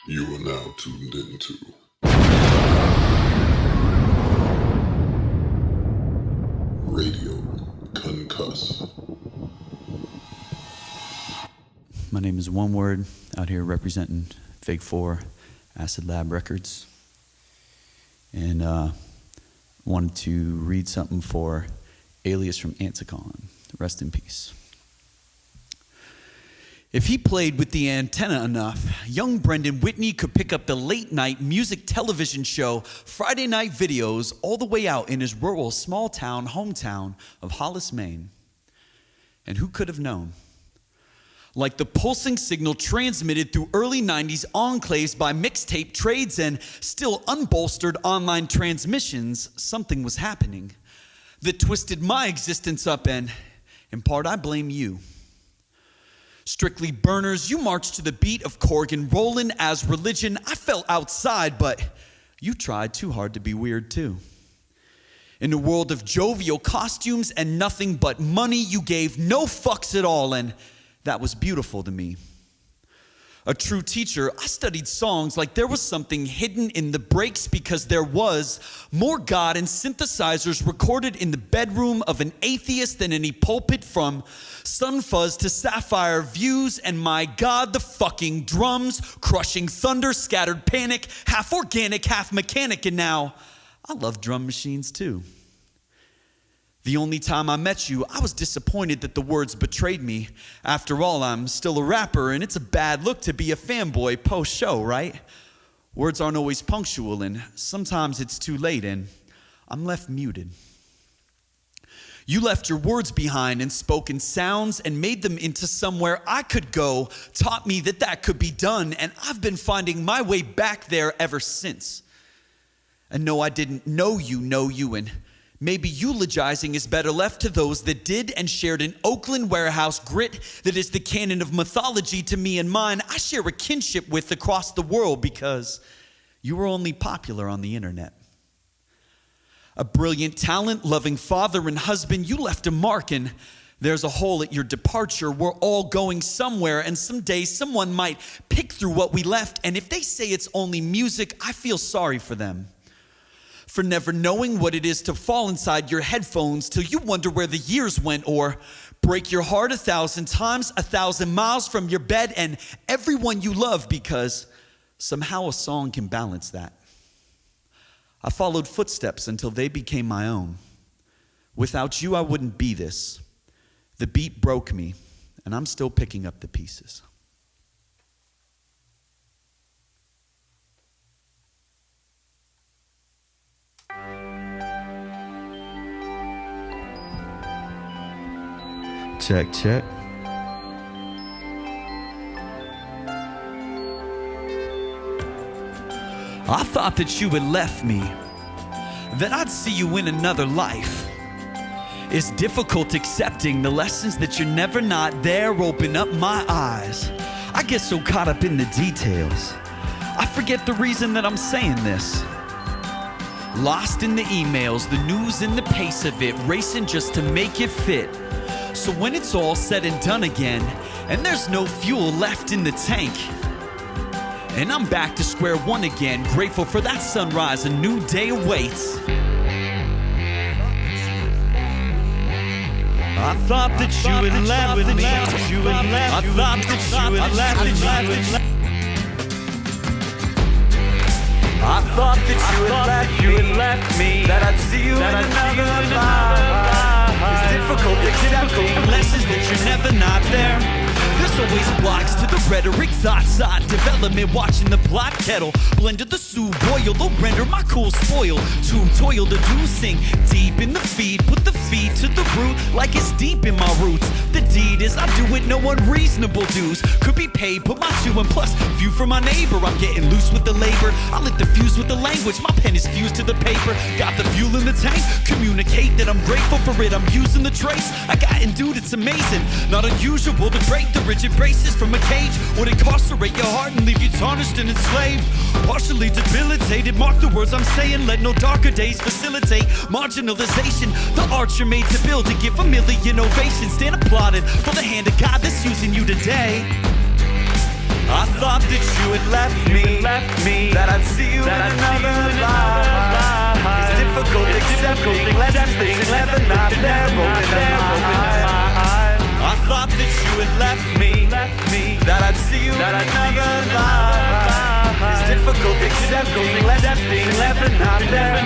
You are now tuned into Radio Concuss. My name is OneWerd, out here representing Fig 4 Acid Lab Records. And wanted to read something for Alias from Anticon. Rest in peace. If he played with the antenna enough, young Brendan Whitney could pick up the late-night music television show Friday Night Videos all the way out in his rural small-town hometown of Hollis, Maine. And who could have known? Like the pulsing signal transmitted through early 90s enclaves by mixtape trades and still unbolstered online transmissions, something was happening that twisted my existence up, and in part I blame you. Strictly burners, you marched to the beat of Corgan rolling as religion. I felt outside, but you tried too hard to be weird too. In a world of jovial costumes and nothing but money, you gave no fucks at all, and that was beautiful to me. A true teacher, I studied songs like there was something hidden in the breaks, because there was more God and synthesizers recorded in the bedroom of an atheist than any pulpit, from Sun Fuzz to Sapphire Views. And my God, the fucking drums, crushing thunder, scattered panic, half organic, half mechanic. And now I love drum machines too. The only time I met you, I was disappointed that the words betrayed me. After all, I'm still a rapper, and it's a bad look to be a fanboy post-show, right? Words aren't always punctual, and sometimes it's too late, and I'm left muted. You left your words behind and spoken sounds and made them into somewhere I could go, taught me that that could be done, and I've been finding my way back there ever since. And no, I didn't know you, and maybe eulogizing is better left to those that did and shared an Oakland warehouse grit that is the canon of mythology to me and mine. I share a kinship with across the world because you were only popular on the internet. A brilliant talent, loving father and husband, you left a mark, and there's a hole at your departure. We're all going somewhere, and someday someone might pick through what we left, and if they say it's only music, I feel sorry for them. For never knowing what it is to fall inside your headphones till you wonder where the years went, or break your heart 1,000 times, 1,000 miles from your bed and everyone you love, because somehow a song can balance that. I followed footsteps until they became my own. Without you, I wouldn't be this. The beat broke me, and I'm still picking up the pieces. Check, check. I thought that you had left me, that I'd see you in another life. It's difficult accepting the lessons that you're never not there. Open up my eyes. I get so caught up in the details, I forget the reason that I'm saying this. Lost in the emails, the news and the pace of it, racing just to make it fit. So when it's all said and done again, and there's no fuel left in the tank, and I'm back to square one again, grateful for that sunrise, a new day awaits. I thought that you had left me. I thought that you had left me. I thought that you had left me, that I'd see you in another life. It's difficult accepting lessons that you're never not there. There's always blocks to the rhetoric, thoughts, development, watching the plot kettle blend to the soup boil, or render my cool spoil. Too toil to do, sing deep in the feed, put the feet to the root like it's deep in my roots. The deed is I do it, no unreasonable dues could be paid, put my 2 and plus view from my neighbor. I'm getting loose with the labor, I lit the fuse with the language, my pen is fused to the paper. Got the fuel in the tank, communicate that I'm grateful for it, I'm using the trace I got, and dude, it's amazing. Not unusual to break the rigid braces from a cage, would incarcerate your heart and leave you tarnished and enslaved. Partially debilitated, mark the words I'm saying, let no darker days facilitate marginalization. The art you're made to build, to give a million ovations, stand applauded for the hand of God that's using you today. I thought that you had left me, that I'd see you in another life. It's difficult accepting lessons that you're never not there. I thought that you had left me, that I'd see you in another life. It's difficult accepting lessons that you're never not there.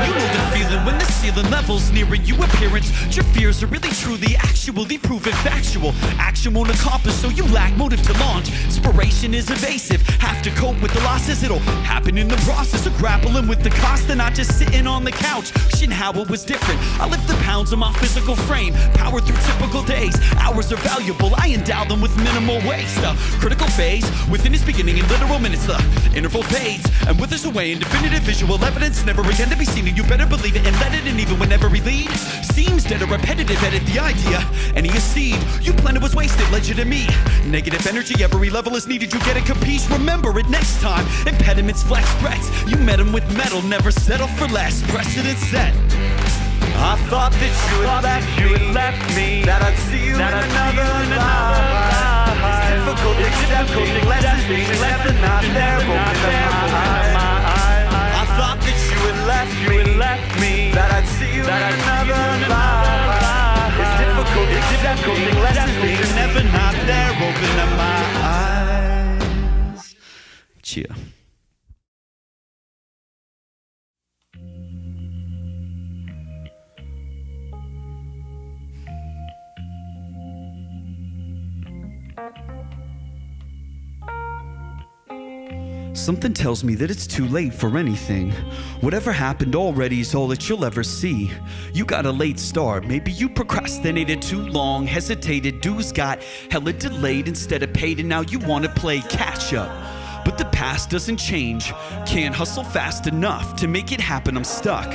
You know the feeling when the ceiling levels nearing you appearance. Your fears are really truly actually proven factual. Action won't accomplish, so you lack motive to launch. Inspiration is evasive, have to cope with the losses. It'll happen in the process of grappling with the cost and not just sitting on the couch. Wishing how it was different. I lift the pounds of my physical frame, power through typical days. Hours are valuable, I endow them with minimal waste. A critical phase within its beginning in literal minutes. The interval fades and withers away in definitive visual evidence, never again to be seen. And you better believe it and let it in, even when every lead seems dead or repetitive. Edit the idea, any seed you planted was wasted, led you to me. Negative energy, every level is needed. You get a capiche, remember it next time. Impediments, flex threats, you met them with metal. Never settle for less, precedent set. I thought that you had left me, that I'd see you in another life. It's difficult accepting lessons that you're never not there. I thought that you had left me, that I'd see you in another life. It's difficult accepting lessons that you're never not there. Open up my eyes. Cheer. Something tells me that it's too late for anything. Whatever happened already is all that you'll ever see. You got a late start, maybe you procrastinated too long, hesitated, dues got hella delayed instead of paid, and now you wanna play catch up. But the past doesn't change, can't hustle fast enough to make it happen, I'm stuck.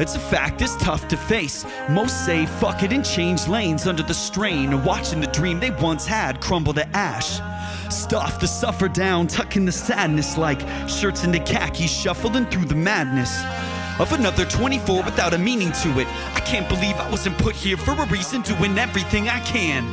It's a fact that's tough to face. Most say fuck it and change lanes under the strain of watching the dream they once had crumble to ash. Stuff the suffer down, tucking the sadness like shirts into khakis, shuffling through the madness of another 24 without a meaning to it. I can't believe I wasn't put here for a reason, doing everything I can.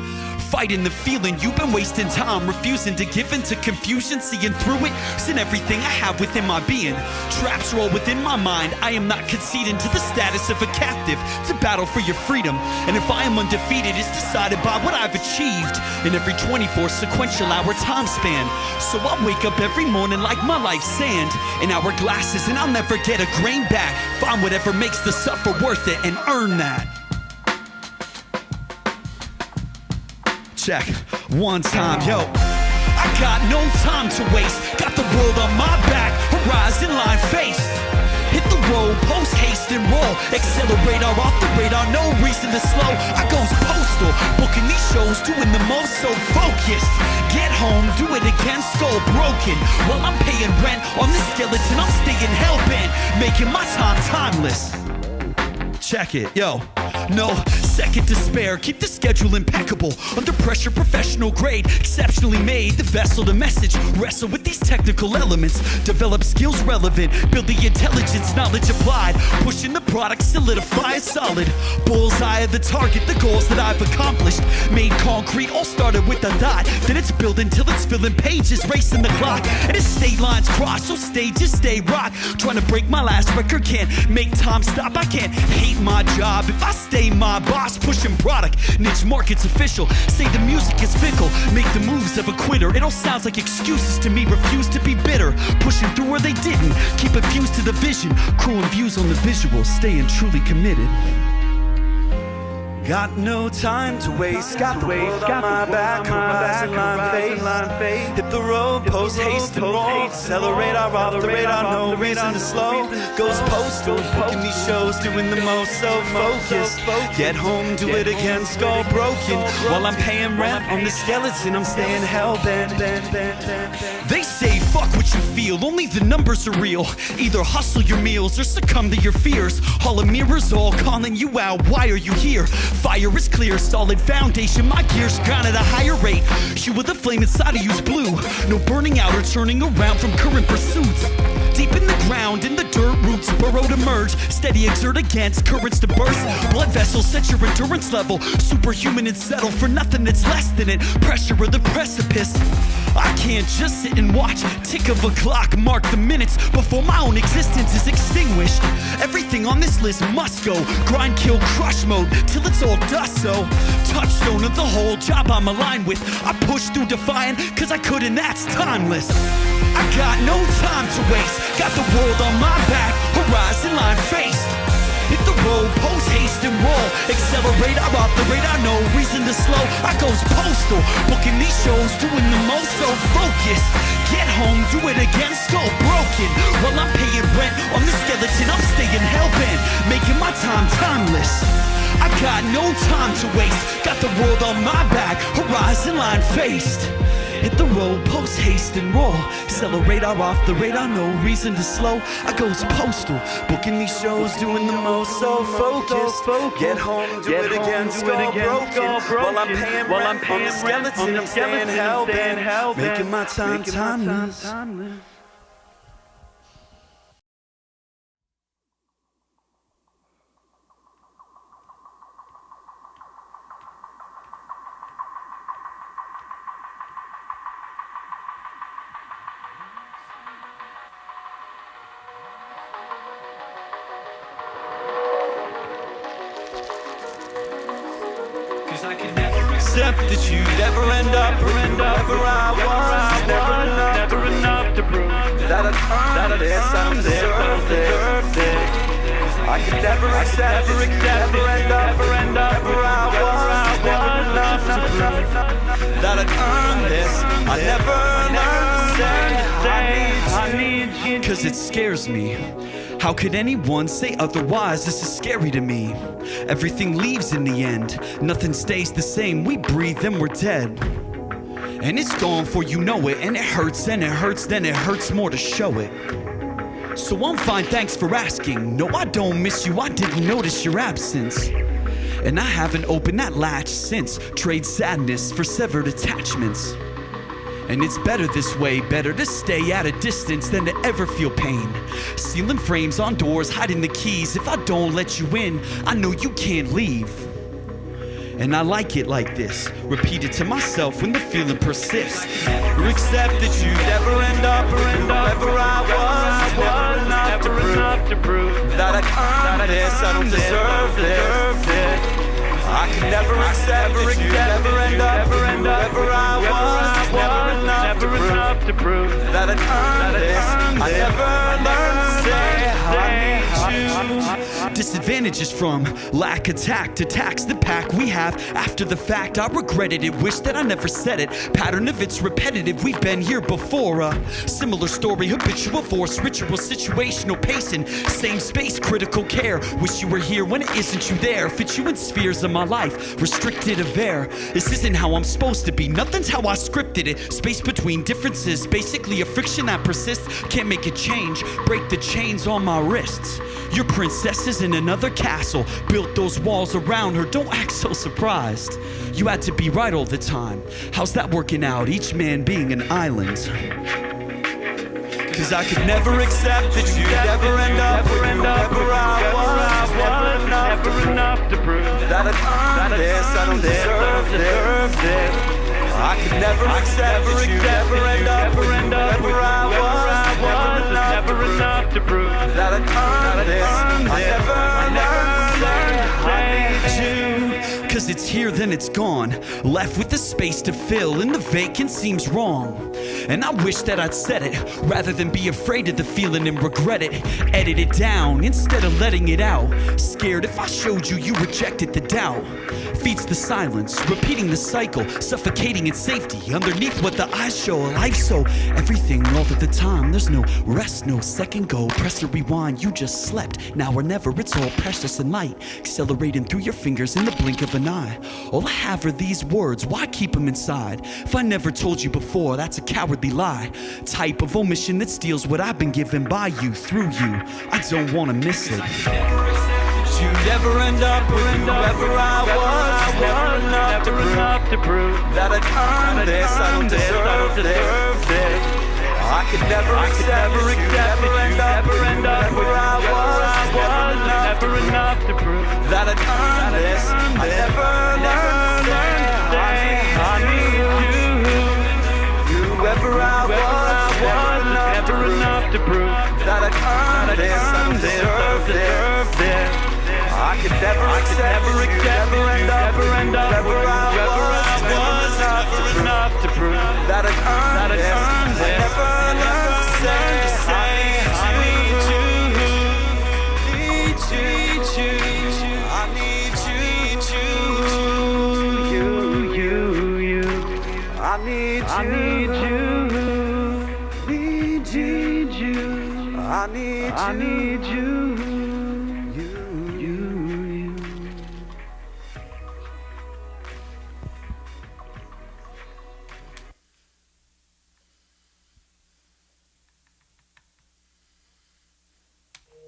Fighting the feeling you've been wasting time, refusing to give in to confusion, seeing through it, seeing everything I have within my being. Traps roll within my mind, I am not conceding to the status of a captive, to battle for your freedom. And if I am undefeated, it's decided by what I've achieved in every 24 sequential hour time span. So I wake up every morning like my life's sand in hourglasses, and I'll never get a grain back. Find whatever makes the suffer worth it and earn that. Check, one time, yo. I got no time to waste, got the world on my back, horizon line face. Hit the road, post haste and roll, accelerator off the radar, no reason to slow. I goes postal, booking these shows, doing the most, so focused. Get home, do it again, skull broken. While I'm paying rent on the skeleton, I'm staying hell-bent, making my time timeless. Check it, yo. No second to spare, keep the schedule impeccable. Under pressure, professional grade, exceptionally made. The vessel, the message, wrestle with these technical elements. Develop skills relevant, build the intelligence, knowledge applied. Pushing the product, solidify it solid. Bullseye of the target, the goals that I've accomplished. Made concrete, all started with a thought. Then it's building till it's filling pages, racing the clock. And as state lines cross, so stages stay rock. Trying to break my last record, can't make time stop. I can't hate my job if I stay my boss, pushing product, niche markets official. Say the music is fickle, make the moves of a quitter. It all sounds like excuses to me, refuse to be bitter. Pushing through where they didn't, keep it fused to the vision. Cruel views on the visual, staying truly committed. Got no time to waste, got the world on my back, horizon line face. Hit the road, post haste and roll, accelerate off the radar, no reason to slow. Goes postal, booking these shows, doing the most, so focused. Get home, do it again, skull broken. While I'm paying rent on the skeleton, I'm staying hell-bent. They say fuck what you feel, only the numbers are real. Either hustle your meals or succumb to your fears. Hall of mirrors all calling you out, why are you here? Fire is clear, solid foundation, my gears grind at a higher rate. You with the flame inside of you's blue, no burning out or turning around from current pursuits. Deep in the ground in the dirt, roots burrow to merge. Steady exert against currents to burst. Blood vessels set your endurance level. Superhuman and settle for nothing that's less than it. Pressure of the precipice. I can't just sit and watch. Tick of a clock mark the minutes before my own existence is extinguished. Everything on this list must go. Grind, kill, crush mode till it's all dust. So touchstone of the whole job I'm aligned with. I push through defiant cause I could and that's timeless. I got no time to waste. Got the world on my back, horizon line faced. Hit the road, post haste and roll. Accelerate, I rock the radar, no reason to slow. I goes postal, booking these shows, doing the most, so focused. Get home, do it again, skull broken. While I'm paying rent on the skeleton, I'm staying hellbent, making my time timeless. I got no time to waste. Got the world on my back, horizon line faced. Hit the road, post haste and roll. Accelerate, I off the radar, no reason to slow. I goes postal, booking these shows, doing the most, so focused. Get home, do it again, skull broken. While I'm paying rent on the skeleton, I'm staying hellbent, making my time timeless. Accept that you'd ever end up wherever I was. Never enough to prove that I'd earned this, I don't deserve this. I could never accept that you'd ever end up wherever I was. Never enough to prove that I'd earned this. I never learned to say I need you, cause it scares me. How could anyone say otherwise? This is scary to me. Everything leaves in the end. Nothing stays the same. We breathe, then we're dead. And it's gone before you know it. And it hurts, then it hurts more to show it. So I'm fine, thanks for asking. No, I don't miss you, I didn't notice your absence. And I haven't opened that latch since. Trade sadness for severed attachments. And it's better this way, better to stay at a distance than to ever feel pain. Sealing frames on doors, hiding the keys. If I don't let you in, I know you can't leave. And I like it like this, repeat it to myself when the feeling persists. Or accept that you'd ever end up wherever I was. Never enough to prove that I'd earned this, I don't deserve this. I could never accept that you'd ever end up wherever I was. Never enough to prove that I'd earned this. I never learned to say I need you. Disadvantages from lack of tact attacks the pack we have after the fact. I regretted it, wish that I never said it. Pattern of it's repetitive, we've been here before. Similar story, habitual force, ritual, situational pacing. Same space, critical care. Wish you were here when it isn't you there. Fit you in spheres of my life, restricted of air. This isn't how I'm supposed to be, nothing's how I scripted it. Space between differences, basically a friction that persists. Can't make it change, break the chains on my wrists. Your princess is in another castle, built those walls around her, don't act so surprised. You had to be right all the time, how's that working out, each man being an island? Cause I could never accept that you'd ever end up wherever I was. Never enough to prove that I'd earned this, I don't deserve this. I could never accept that you'd ever end up wherever I was. Never enough to prove that I'd earned this. I never learned to say I need you. Cause it's here, then it's gone. Left with the space to fill, and the vacant seems wrong. And I wish that I'd said it, rather than be afraid of the feeling and regret it. Edit it down, instead of letting it out. Scared if I showed you, you rejected the doubt. Feeds the silence, repeating the cycle. Suffocating in safety, underneath what the eyes show. A life so, everything all of the time. There's no rest, no second go. Press to rewind, you just slept. Now or never, it's all precious and light. Accelerating through your fingers in the blink of an eye. All I have are these words, why keep them inside? If I never told you before, that's a cowardly lie. Type of omission that steals what I've been given by you, through you. I don't wanna miss it. You'd ever end up wherever I was. Never enough to prove that I'd earned this, I don't deserve this. I could never accept that you never end up where I was. Never enough to prove that I'd earned this. I never learned to say I need you. Whoever I was, never enough to prove that I'd earned this. I deserve this. I could never accept that you never end up where I was. Never enough to prove that I'd earned this. I never learned to say I need you. I need you. I need you. I need you.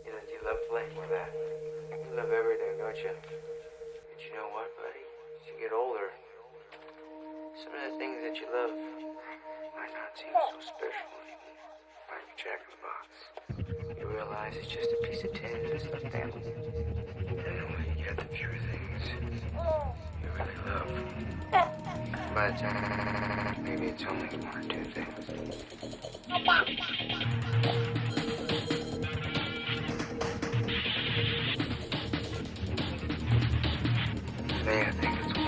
You love playing with that. You love everything, don't you? But you know what, buddy? As you get older, some of the things that you love might not seem so special anymore. Like Jack in the Box. You realize it's just a piece of tin that's the family. And when you get the few things you really love, by the time, maybe it's only one or two things. Today I think it's one.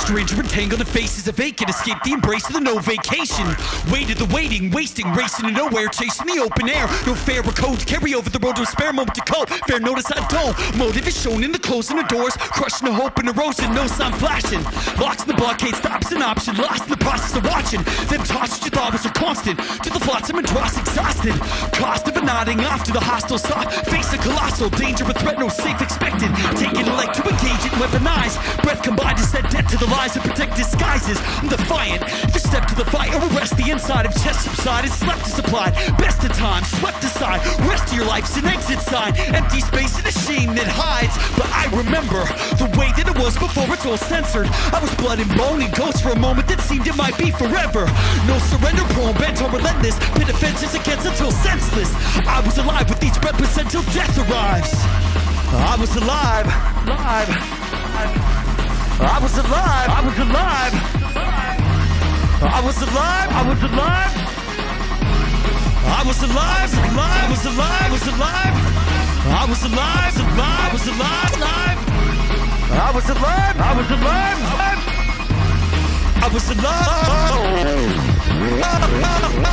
Stranger entangled in faces of vacant, escaped the embrace of the no vacation. Waited the waiting, wasting, racing to nowhere, chasing the open air. No fair or code, carry over the road to a spare moment to cope. Fair notice I don't. Motive is shown in the closing of doors, crushing the hope and erosion, no sign flashing. Locks in the blockade, stops an option, lost in the process of watching. Them thoughts that you thought was a constant, to the flotsam and dross exhausted. Cost of a nodding off to the hostile soft, face a colossal danger, a threat no safe expected. Taking a leg to engage it, weaponize. Breath combined to set debt to the lies and protect disguises. I'm defiant. If you step to the fight or arrest the inside of chest subsided, slept is supplied. Best of time, swept aside. Rest of your life's an exit sign. Empty space and a shame that hides. But I remember the way that it was before it's all censored. I was blood and bone and ghost for a moment that seemed it might be forever. No surrender, prone, bent or relentless. Pit offenses against until senseless. I was alive with each breath until death arrives. I was alive, alive. I was alive, I was alive. I was alive, I was alive. I was alive, alive, I was alive, was alive. I was alive, alive, I was alive, alive. I was alive, I was alive, alive. I was alive.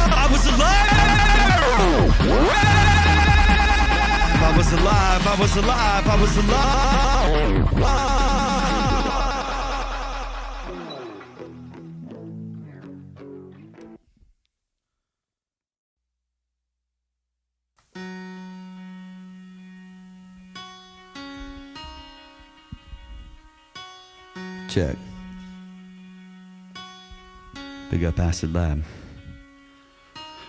I was alive. I was alive, I was alive, I was alive. check. Big up Acid Lab.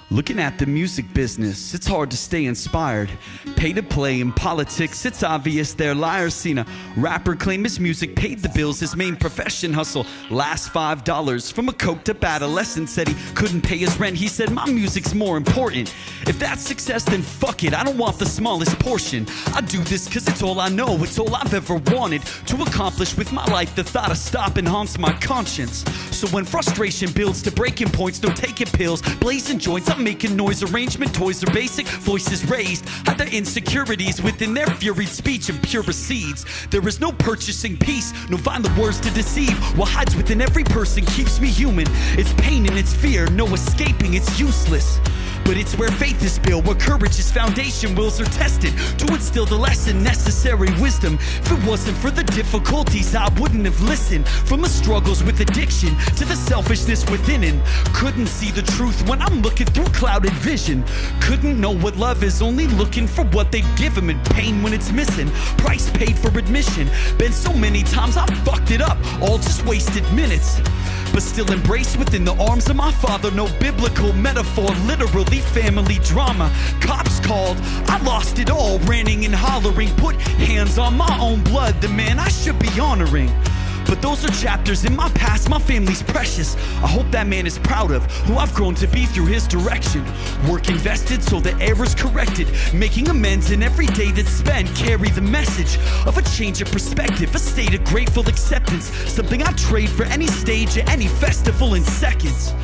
Looking at the music business, it's hard to stay inspired. Pay to play in politics, it's obvious they're liars. Seen a rapper claim his music paid the bills, his main profession hustle last $5. From a coked up adolescent, said he couldn't pay his rent. He said, my music's more important. If that's success, then fuck it, I don't want the smallest portion. I do this cause it's all I know, it's all I've ever wanted to accomplish with my life. The thought of stopping haunts my conscience. So when frustration builds to breaking points, no taking pills, blazing joints, I'm making noise, arrangement, toys are basic, voices raised, hide their insecurities within their furied speech and pure seeds. There is no purchasing peace, no violent words to deceive. What hides within every person keeps me human. It's pain and it's fear, no escaping, it's useless. But it's where faith is built, where courage is foundation, wills are tested to instill the lesson, necessary wisdom. If it wasn't for the difficulties, I wouldn't have listened. From the struggles with addiction to the selfishness within, and couldn't see the truth when I'm looking through clouded vision. Couldn't know what love is, only looking for what they'd give him, and pain when it's missing. Price paid for admission. Been so many times I fucked it up, all just wasted minutes. But still embraced within the arms of my father. No biblical metaphor, literally family drama. Cops called, I lost it all, ranting and hollering. Put hands on my own blood, the man I should be honoring. But those are chapters in my past, my family's precious. I hope that man is proud of who I've grown to be through his direction. Work invested so the error's corrected, making amends in every day that's spent. Carry the message of a change of perspective, a state of grateful acceptance. Something I'd trade for any stage or any festival in seconds.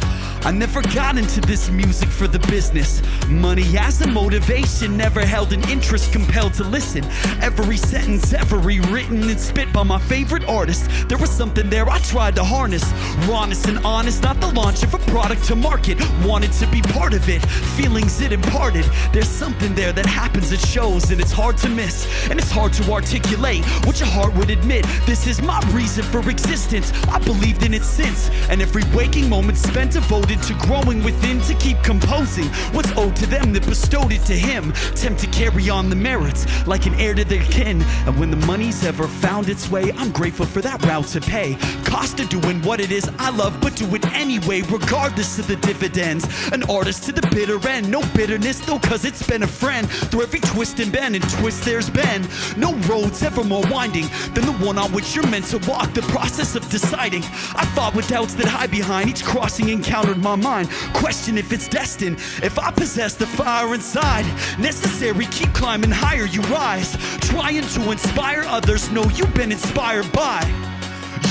I never got into this music for the business. Money as a motivation, never held an interest, compelled to listen. Every sentence ever rewritten and spit by my favorite artist. There was something there I tried to harness. Rawness and honest, not the launch of a product to market. Wanted to be part of it, feelings it imparted. There's something there that happens at shows, and it's hard to miss, and it's hard to articulate what your heart would admit. This is my reason for existence, I believed in it since. And every waking moment spent devoted to growing within, to keep composing what's owed to them that bestowed it to him. Tempt to carry on the merits like an heir to their kin. And when the money's ever found its way, I'm grateful for that route to pay. Cost of doing what it is I love, but do it anyway, regardless of the dividends. An artist to the bitter end, no bitterness though, cause it's been a friend. Through every twist and bend and twist there's been no roads ever more winding than the one on which you're meant to walk. The process of deciding, I fought with doubts that hide behind each crossing encountered my mind. Question if it's destined, if I possess the fire inside. Necessary, keep climbing higher you rise. Trying to inspire others, know you've been inspired by.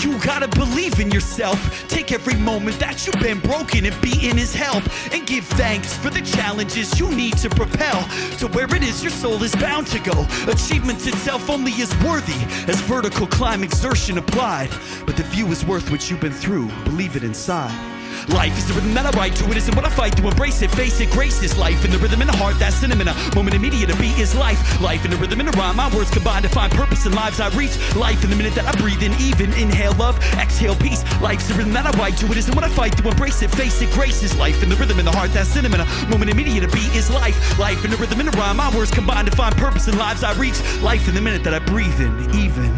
You gotta believe in yourself. Take every moment that you've been broken and be in his help. And give thanks for the challenges you need to propel to where it is your soul is bound to go. Achievement itself only is worthy as vertical climb exertion applied. But the view is worth what you've been through, believe it inside. Life is the rhythm that I write to, it isn't what I fight to embrace it, face it, grace is life. In the rhythm and the heart, that's cinnamon, a moment immediate, a beat is life. Life in the rhythm and the rhyme, my words combine to find purpose in lives I reach. Life in the minute that I breathe in, even inhale love, exhale peace. Life's the rhythm that I write to, it isn't what I fight to embrace it, face it, grace is life. In the rhythm and the heart, that's cinnamon, a moment immediate, a beat is life. Life in the rhythm and the rhyme, my words combine to find purpose in lives I reach. Life in the minute that I breathe in, even.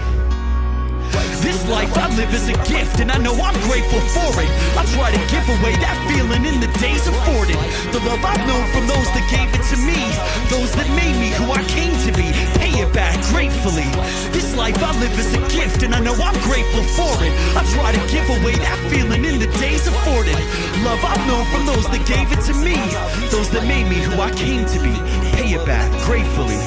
This life I live is a gift, and I know I'm grateful for it. I try to give away that feeling in the days afforded. The love I've known from those that gave it to me, those that made me who I came to be. Pay it back gratefully. This life I live is a gift, and I know I'm grateful for it. I try to give away that feeling in the days afforded. Love I've known from those that gave it to me, those that made me who I came to be. Pay it back gratefully.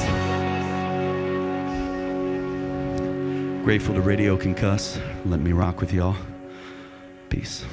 Grateful to Radio Concuss. Let me rock with y'all. Peace.